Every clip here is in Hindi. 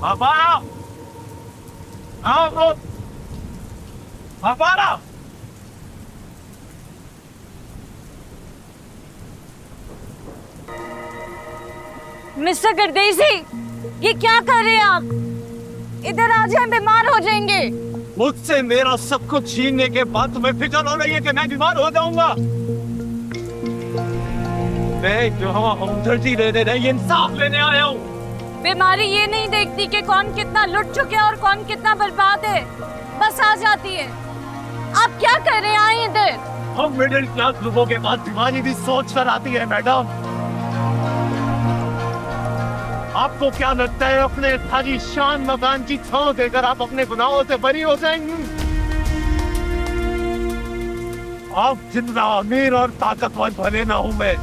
अपारा, आओ, अपारा। मिस्टर गर्देसी, ये क्या कर रहे हैं आप? इधर आ जाएं, बीमार हो जाएंगे। मुझसे मेरा सब कुछ छीनने के बाद तुम्हें फिक्र हो रही है कि मैं बीमार हो जाऊंगा? मैं जो हमदर्दी लेने नहीं, इंसाफ लेने आया हूँ। बीमारी ये नहीं देखती कि कौन कितना लुट चुके और कौन कितना बर्बाद है, बस आ जाती है। आप क्या कर रहे हैं? आए इधर। हम मिडिल क्लास लोगों के पास बीमारी भी सोच कर आती है मैडम। आपको क्या लगता है अपने सारी शान मकान की छांव देकर आप अपने गुनाहों से बरी हो जाएंगी? आप जितना अमीर और ताकतवर भले ना हूं मैं,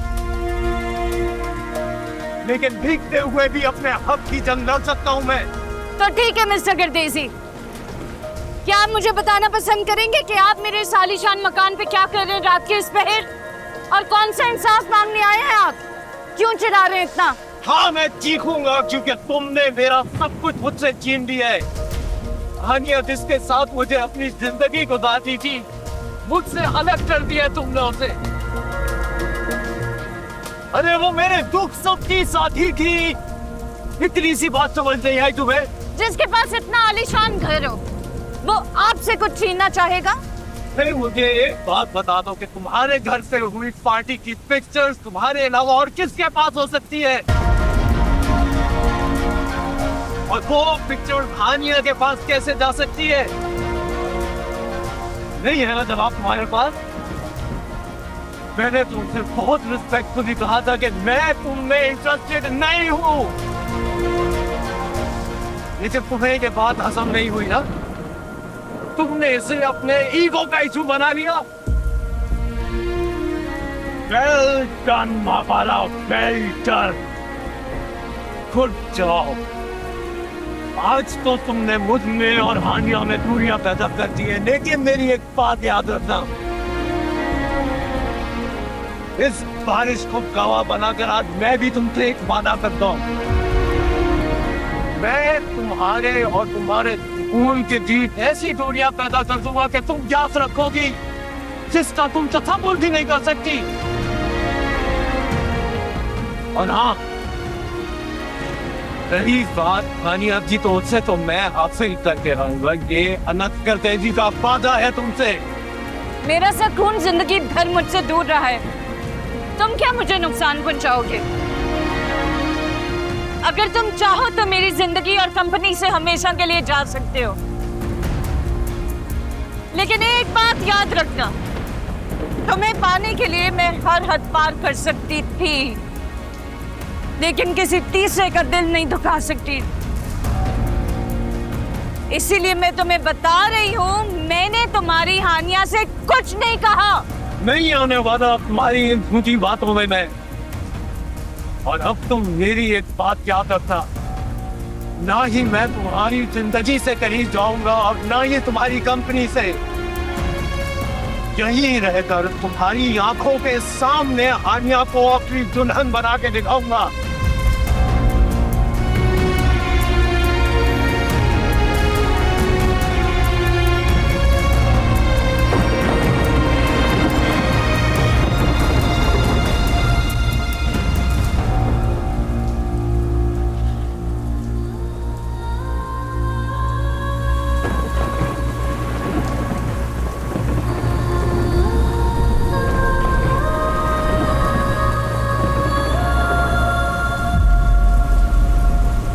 लेकिन भीगते हुए भी अपने हक की जंग लड़ सकता हूं मैं। तो ठीक है मिस्टर गर्देसी, क्या आप मुझे बताना पसंद करेंगे कि आप मेरे सालीशान मकान पे क्या कर रहे हैं रात के इस पहर? और कौन सा इंसाफ मांगने आए हैं आप? क्यों चिल्ला रहे हैं इतना? हाँ, मैं चीखूंगा क्योंकि तुमने मेरा सब कुछ मुझसे छीन लिया है। हानिया जिसके साथ मुझे अपनी जिंदगी गुजारनी थी, मुझसे अलग कर दिया तुमने उसे। अरे वो मेरे दुख सुख की साथी थी। इतनी सी बात समझ नहीं आई तुम्हें? जिसके पास इतना आलीशान घर हो, वो आपसे कुछ छीनना चाहेगा? फिर मुझे एक बात बता दो कि तुम्हारे घर से हुई पार्टी की पिक्चर्स तुम्हारे अलावा और किसके पास हो सकती है? और वो पिक्चर हानिया के पास कैसे जा सकती है? नहीं है ना जवाब तुम्हारे पास? मैंने तुमसे बहुत रिस्पेक्टफुली कहा था कि मैं तुममें इंटरेस्टेड नहीं हूँ, लेकिन तुम्हें ये बात हजम नहीं हुई ना? तुमने इसे अपने ईगो का इशू बना लिया। वेल डन मापाला, वेल डन, गुड जॉब। आज तो तुमने मुझ में और हानिया में दूरियां पैदा कर दी है, लेकिन मेरी एक बात याद रखना, इस बारिश को गवाह बनाकर आज मैं भी तुमसे एक वादा करता हूँ। मैं तुम्हारे और तुम्हारे खून के बीच ऐसी दूरियां पैदा कर दूंगा कि तुम याद रखोगी जिसका तुम तसव्वुर भी नहीं कर सकती। और हाँ, रही बात हानिया जी, तो उससे तो मैं हासिल करके रहूंगा। ये अनंत गर्देसी का वादा है तुमसे। मेरा सुकून जिंदगी भर मुझसे दूर रहा है, तुम क्या मुझे नुकसान पहुंचाओगे? अगर तुम चाहो तो मेरी जिंदगी और कंपनी से हमेशा के लिए जा सकते हो, लेकिन एक बात याद रखना, तुम्हें पाने के लिए मैं हर हद पार कर सकती थी, लेकिन किसी तीसरे का दिल नहीं दुखा सकती। इसीलिए मैं तुम्हें बता रही हूँ, मैंने तुम्हारी हानिया से कुछ नहीं कहा। नहीं आने वाला तुम्हारी इन झूठी बातों में मैं। और अब तुम मेरी एक बात याद रखना, ना ही मैं तुम्हारी जिंदगी से कहीं जाऊंगा और ना ही तुम्हारी कंपनी से। यहीं रहकर तुम्हारी आंखों के सामने हानिया को अपनी दुल्हन बना के दिखाऊंगा।